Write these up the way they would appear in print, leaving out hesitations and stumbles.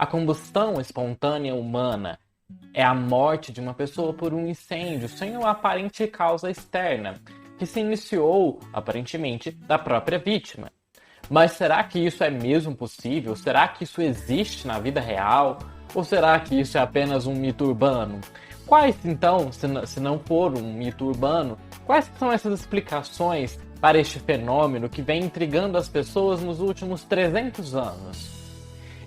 A combustão espontânea humana é a morte de uma pessoa por um incêndio sem uma aparente causa externa, que se iniciou, aparentemente, da própria vítima. Mas será que isso é mesmo possível? Será que isso existe na vida real? Ou será que isso é apenas um mito urbano? Quais, então, se não for um mito urbano, quais são essas explicações para este fenômeno que vem intrigando as pessoas nos últimos 300 anos?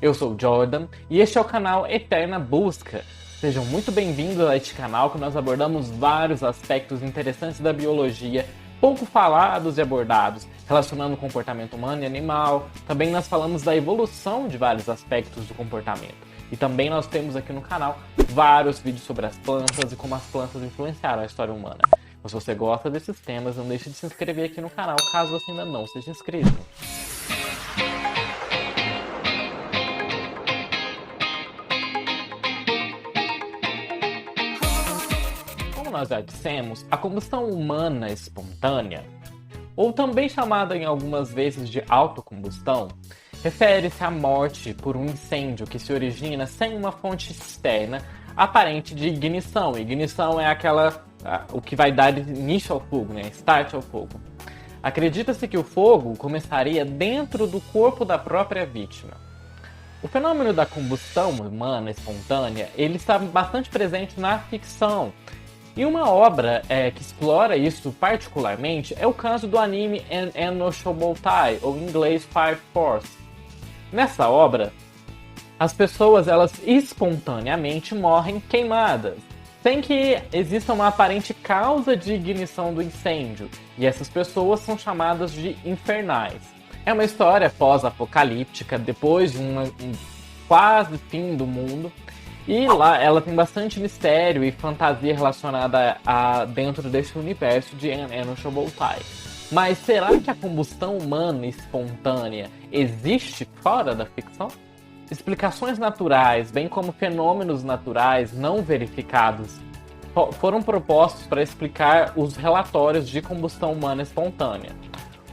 Eu sou o Jordan e este é o canal Eterna Busca. Sejam muito bem-vindos a este canal que nós abordamos vários aspectos interessantes da biologia, pouco falados e abordados, relacionando o comportamento humano e animal. Também nós falamos da evolução de vários aspectos do comportamento. E também nós temos aqui no canal vários vídeos sobre as plantas e como as plantas influenciaram a história humana. Mas se você gosta desses temas, não deixe de se inscrever aqui no canal, caso você ainda não seja inscrito. Como nós já dissemos, a combustão humana espontânea, ou também chamada em algumas vezes de autocombustão, refere-se à morte por um incêndio que se origina sem uma fonte externa aparente de ignição. Ignição é o que vai dar início ao fogo, né? Start ao fogo. Acredita-se que o fogo começaria dentro do corpo da própria vítima. O fenômeno da combustão humana espontânea, ele está bastante presente na ficção. E uma obra que explora isso particularmente é o caso do anime no Shobotai, ou em inglês Fire Force. Nessa obra, as pessoas elas espontaneamente morrem queimadas, sem que exista uma aparente causa de ignição do incêndio, e essas pessoas são chamadas de infernais. É uma história pós-apocalíptica, depois de um quase fim do mundo, e lá ela tem bastante mistério e fantasia relacionada a dentro desse universo de no Shobotai. Mas será que a combustão humana espontânea existe fora da ficção? Explicações naturais, bem como fenômenos naturais não verificados, foram propostos para explicar os relatórios de combustão humana espontânea.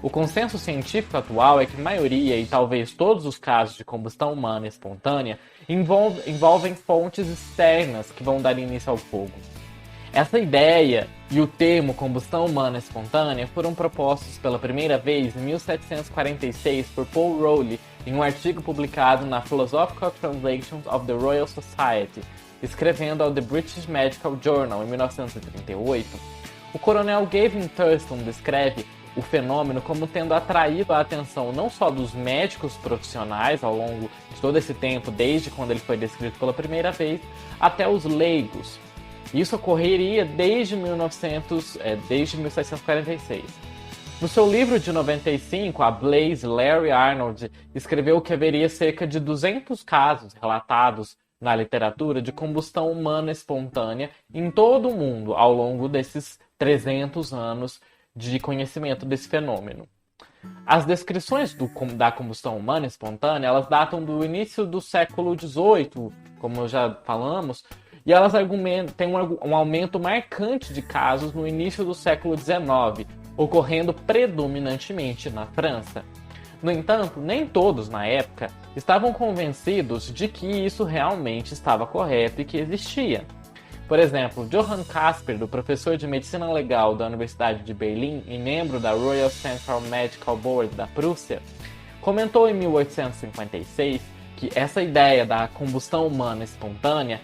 O consenso científico atual é que a maioria e talvez todos os casos de combustão humana espontânea envolvem fontes externas que vão dar início ao fogo. Essa ideia e o termo combustão humana espontânea foram propostos pela primeira vez em 1746 por Paul Rowley em um artigo publicado na Philosophical Translations of the Royal Society, escrevendo ao The British Medical Journal em 1938. O coronel Gavin Thurston descreve o fenômeno como tendo atraído a atenção não só dos médicos profissionais ao longo de todo esse tempo, desde quando ele foi descrito pela primeira vez, até os leigos. Isso ocorreria desde 1746. No seu livro de 95, a Blaise Larry Arnold escreveu que haveria cerca de 200 casos relatados na literatura de combustão humana espontânea em todo o mundo ao longo desses 300 anos de conhecimento desse fenômeno. As descrições da combustão humana espontânea, elas datam do início do século XVIII, como já falamos, e elas têm um aumento marcante de casos no início do século XIX, ocorrendo predominantemente na França. No entanto, nem todos na época estavam convencidos de que isso realmente estava correto e que existia. Por exemplo, Johann Casper, professor de medicina legal da Universidade de Berlim e membro da Royal Central Medical Board da Prússia, comentou em 1856 que essa ideia da combustão humana espontânea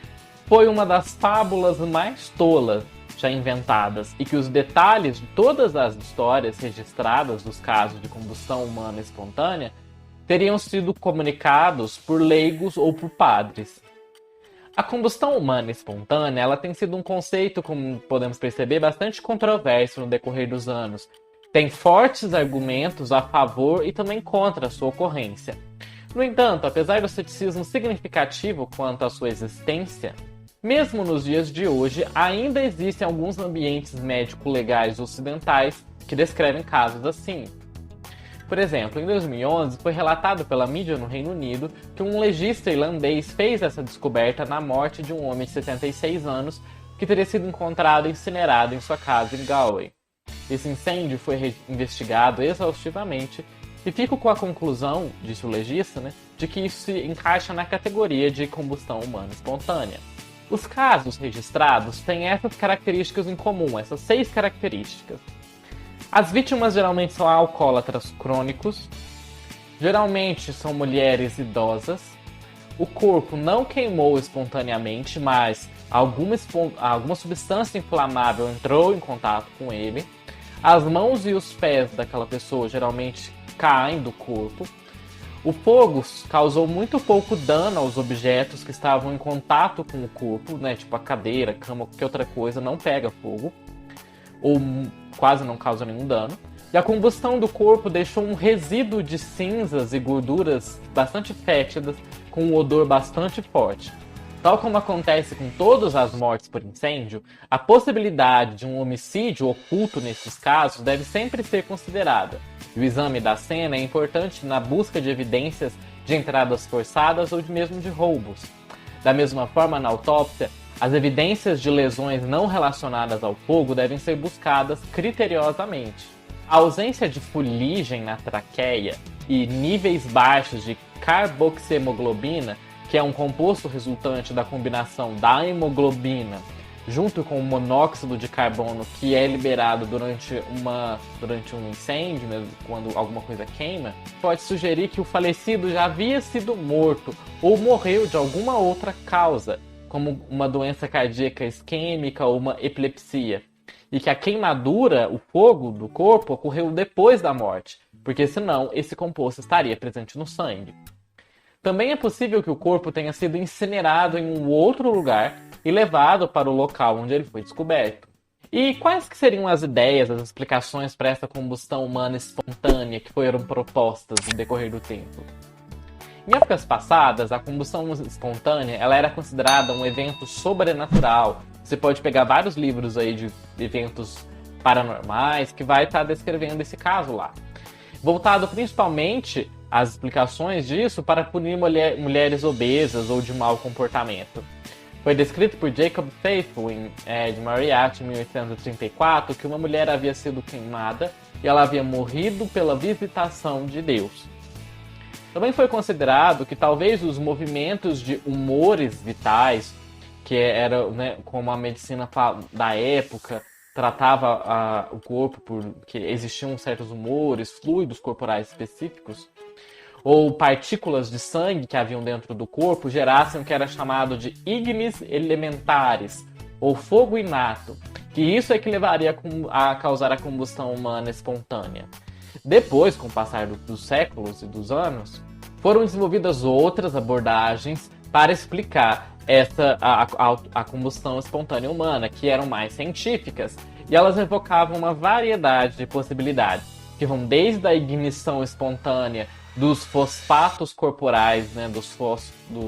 foi uma das fábulas mais tolas já inventadas e que os detalhes de todas as histórias registradas dos casos de combustão humana espontânea teriam sido comunicados por leigos ou por padres. A combustão humana espontânea ela tem sido um conceito, como podemos perceber, bastante controverso no decorrer dos anos. Tem fortes argumentos a favor e também contra a sua ocorrência. No entanto, apesar do ceticismo significativo quanto à sua existência, mesmo nos dias de hoje, ainda existem alguns ambientes médico-legais ocidentais que descrevem casos assim. Por exemplo, em 2011, foi relatado pela mídia no Reino Unido que um legista irlandês fez essa descoberta na morte de um homem de 76 anos que teria sido encontrado incinerado em sua casa em Galway. Esse incêndio foi investigado exaustivamente E fico com a conclusão, disse o legista, né, de que isso se encaixa na categoria de combustão humana espontânea. Os casos registrados têm essas características em comum, essas 6 características. As vítimas geralmente são alcoólatras crônicos, geralmente são mulheres idosas, o corpo não queimou espontaneamente, mas alguma substância inflamável entrou em contato com ele, as mãos e os pés daquela pessoa geralmente caem do corpo, o fogo causou muito pouco dano aos objetos que estavam em contato com o corpo, né? Tipo a cadeira, cama, qualquer outra coisa, não pega fogo, ou quase não causa nenhum dano. E a combustão do corpo deixou um resíduo de cinzas e gorduras bastante fétidas, com um odor bastante forte. Tal como acontece com todas as mortes por incêndio, a possibilidade de um homicídio oculto nesses casos deve sempre ser considerada. E o exame da cena é importante na busca de evidências de entradas forçadas ou mesmo de roubos. Da mesma forma, na autópsia, as evidências de lesões não relacionadas ao fogo devem ser buscadas criteriosamente. A ausência de fuligem na traqueia e níveis baixos de carboxiemoglobina, que é um composto resultante da combinação da hemoglobina junto com o monóxido de carbono que é liberado durante um incêndio, né, quando alguma coisa queima, pode sugerir que o falecido já havia sido morto ou morreu de alguma outra causa, como uma doença cardíaca isquêmica ou uma epilepsia, e que a queimadura, o fogo do corpo, ocorreu depois da morte, porque senão esse composto estaria presente no sangue. Também é possível que o corpo tenha sido incinerado em um outro lugar e levado para o local onde ele foi descoberto. E quais que seriam as ideias, as explicações para essa combustão humana espontânea que foram propostas no decorrer do tempo? Em épocas passadas, a combustão espontânea ela era considerada um evento sobrenatural. Você pode pegar vários livros aí de eventos paranormais que vai estar descrevendo esse caso lá. Voltado principalmente às explicações disso para punir mulheres obesas ou de mau comportamento. Foi descrito por Jacob Faithful de Mariachi em 1834 que uma mulher havia sido queimada e ela havia morrido pela visitação de Deus. Também foi considerado que talvez os movimentos de humores vitais, que era, né, como a medicina da época tratava o corpo, porque existiam certos humores, fluidos corporais específicos, ou partículas de sangue que haviam dentro do corpo, gerassem o que era chamado de ignis elementares, ou fogo inato, que isso é que levaria a causar a combustão humana espontânea. Depois, com o passar dos séculos e dos anos, foram desenvolvidas outras abordagens para explicar a combustão espontânea humana, que eram mais científicas, e elas evocavam uma variedade de possibilidades, que vão desde a ignição espontânea dos fosfatos corporais, né, dos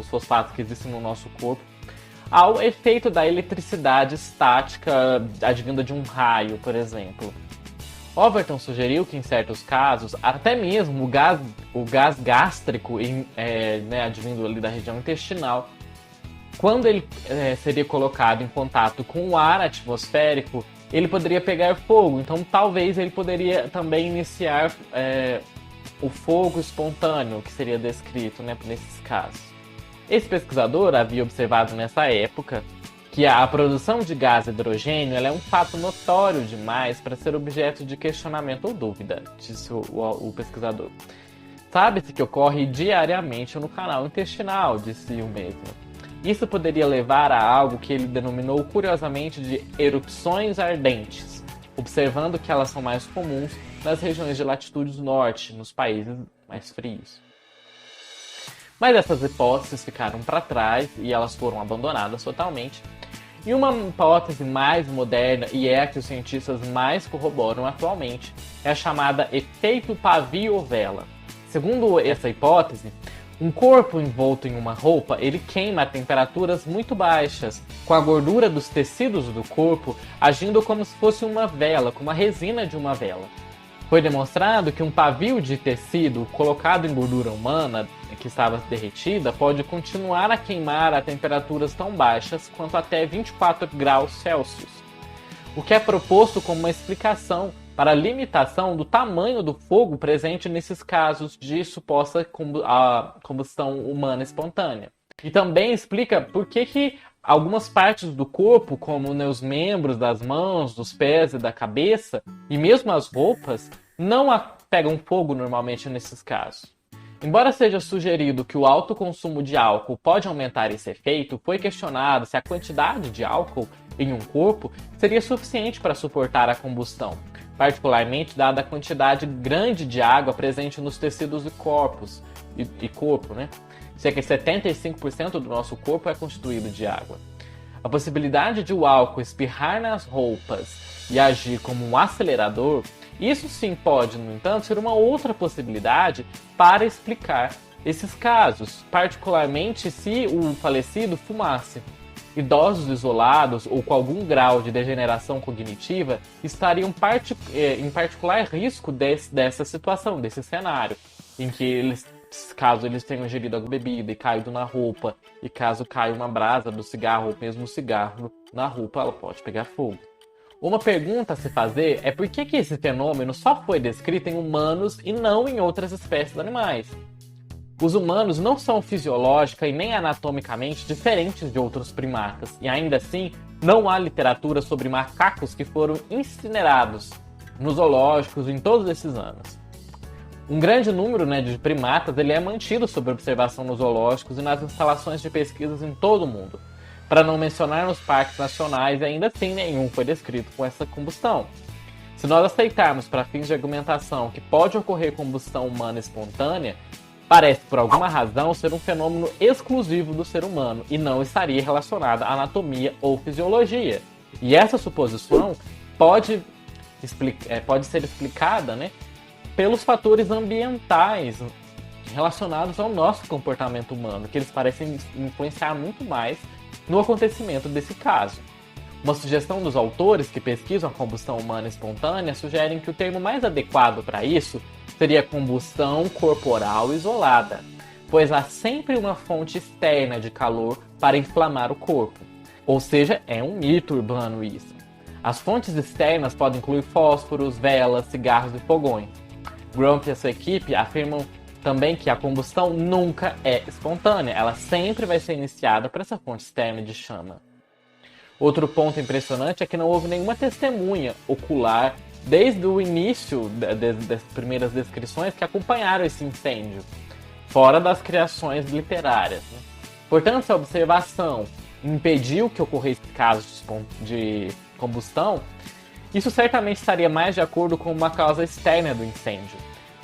fosfatos que existem no nosso corpo, ao efeito da eletricidade estática advinda de um raio, por exemplo. Overton sugeriu que, em certos casos, até mesmo o gás gástrico, advindo ali da região intestinal, quando ele seria colocado em contato com o ar atmosférico, ele poderia pegar fogo. Então, talvez ele poderia também iniciar o fogo espontâneo, que seria descrito, né, nesses casos. Esse pesquisador havia observado nessa época que a produção de gás hidrogênio ela é um fato notório demais para ser objeto de questionamento ou dúvida, disse o pesquisador. Sabe-se que ocorre diariamente no canal intestinal, disse o mesmo. Isso poderia levar a algo que ele denominou curiosamente de erupções ardentes, observando que elas são mais comuns nas regiões de latitude norte, nos países mais frios. Mas essas hipóteses ficaram para trás e elas foram abandonadas totalmente. E uma hipótese mais moderna, e é a que os cientistas mais corroboram atualmente, é a chamada efeito pavio-vela. Segundo essa hipótese, um corpo envolto em uma roupa, ele queima a temperaturas muito baixas, com a gordura dos tecidos do corpo agindo como se fosse uma vela, como a resina de uma vela. Foi demonstrado que um pavio de tecido colocado em gordura humana, que estava derretida, pode continuar a queimar a temperaturas tão baixas quanto até 24 graus Celsius, o que é proposto como uma explicação para a limitação do tamanho do fogo presente nesses casos de suposta combustão humana espontânea. E também explica por que algumas partes do corpo, como os membros das mãos, dos pés e da cabeça, e mesmo as roupas, não pegam fogo normalmente nesses casos. Embora seja sugerido que o alto consumo de álcool pode aumentar esse efeito, foi questionado se a quantidade de álcool em um corpo seria suficiente para suportar a combustão, particularmente dada a quantidade grande de água presente nos tecidos e corpos, né? Cerca de 75% do nosso corpo é constituído de água. A possibilidade de o álcool espirrar nas roupas e agir como um acelerador, isso sim pode, no entanto, ser uma outra possibilidade para explicar esses casos, particularmente se o falecido fumasse. Idosos isolados ou com algum grau de degeneração cognitiva estariam em particular risco dessa situação, desse cenário, em que caso eles tenham ingerido a bebida e caído na roupa, e caso caia uma brasa do cigarro ou mesmo o cigarro na roupa, ela pode pegar fogo. Uma pergunta a se fazer é por que esse fenômeno só foi descrito em humanos e não em outras espécies animais. Os humanos não são fisiológica e nem anatomicamente diferentes de outros primatas, e ainda assim não há literatura sobre macacos que foram incinerados nos zoológicos em todos esses anos. Um grande número de primatas ele é mantido sob observação nos zoológicos e nas instalações de pesquisas em todo o mundo, para não mencionar nos parques nacionais, e ainda assim nenhum foi descrito com essa combustão. Se nós aceitarmos para fins de argumentação que pode ocorrer combustão humana espontânea, parece, por alguma razão, ser um fenômeno exclusivo do ser humano e não estaria relacionada à anatomia ou fisiologia. E essa suposição pode ser explicada, pelos fatores ambientais relacionados ao nosso comportamento humano, que eles parecem influenciar muito mais no acontecimento desse caso. Uma sugestão dos autores que pesquisam a combustão humana espontânea sugerem que o termo mais adequado para isso seria combustão corporal isolada, pois há sempre uma fonte externa de calor para inflamar o corpo. Ou seja, é um mito urbano isso. As fontes externas podem incluir fósforos, velas, cigarros e fogões. Grump e a sua equipe afirmam também que a combustão nunca é espontânea, ela sempre vai ser iniciada por essa fonte externa de chama. Outro ponto impressionante é que não houve nenhuma testemunha ocular desde o início das primeiras descrições que acompanharam esse incêndio, fora das criações literárias. Portanto, se a observação impediu que ocorresse casos de combustão, isso certamente estaria mais de acordo com uma causa externa do incêndio.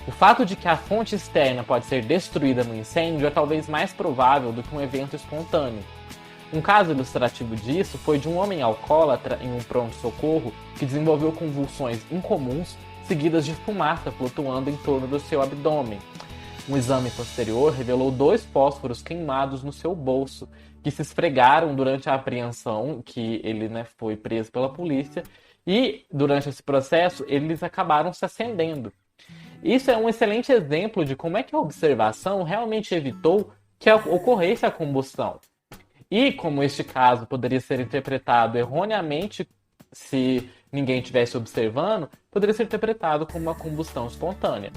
O fato de que a fonte externa pode ser destruída no incêndio é talvez mais provável do que um evento espontâneo. Um caso ilustrativo disso foi de um homem alcoólatra em um pronto-socorro que desenvolveu convulsões incomuns seguidas de fumaça flutuando em torno do seu abdômen. Um exame posterior revelou 2 fósforos queimados no seu bolso, que se esfregaram durante a apreensão, que ele foi preso pela polícia, e durante esse processo eles acabaram se acendendo. Isso é um excelente exemplo de como é que a observação realmente evitou que ocorresse a combustão. E como este caso poderia ser interpretado erroneamente se ninguém estivesse observando, poderia ser interpretado como uma combustão espontânea,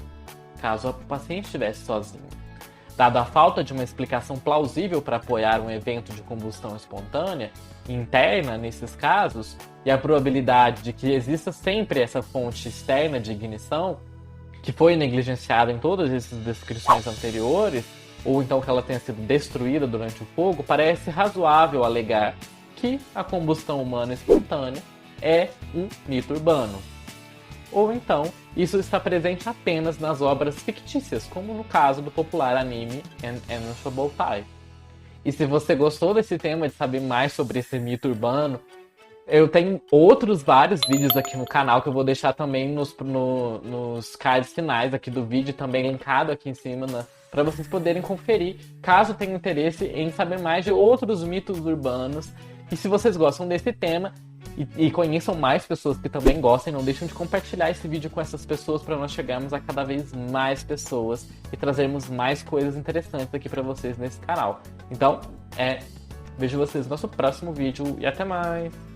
caso o paciente estivesse sozinho. Dada a falta de uma explicação plausível para apoiar um evento de combustão espontânea interna nesses casos, e a probabilidade de que exista sempre essa fonte externa de ignição, que foi negligenciada em todas essas descrições anteriores, ou então que ela tenha sido destruída durante o fogo, parece razoável alegar que a combustão humana espontânea é um mito urbano. Ou então, isso está presente apenas nas obras fictícias, como no caso do popular anime Answerable Pie. E se você gostou desse tema, de saber mais sobre esse mito urbano, eu tenho outros vários vídeos aqui no canal que eu vou deixar também nos cards finais aqui do vídeo, também linkado aqui em cima, para vocês poderem conferir, caso tenham interesse em saber mais de outros mitos urbanos. E se vocês gostam desse tema e conheçam mais pessoas que também gostem, não deixem de compartilhar esse vídeo com essas pessoas para nós chegarmos a cada vez mais pessoas e trazermos mais coisas interessantes aqui para vocês nesse canal. Então, vejo vocês no nosso próximo vídeo e até mais!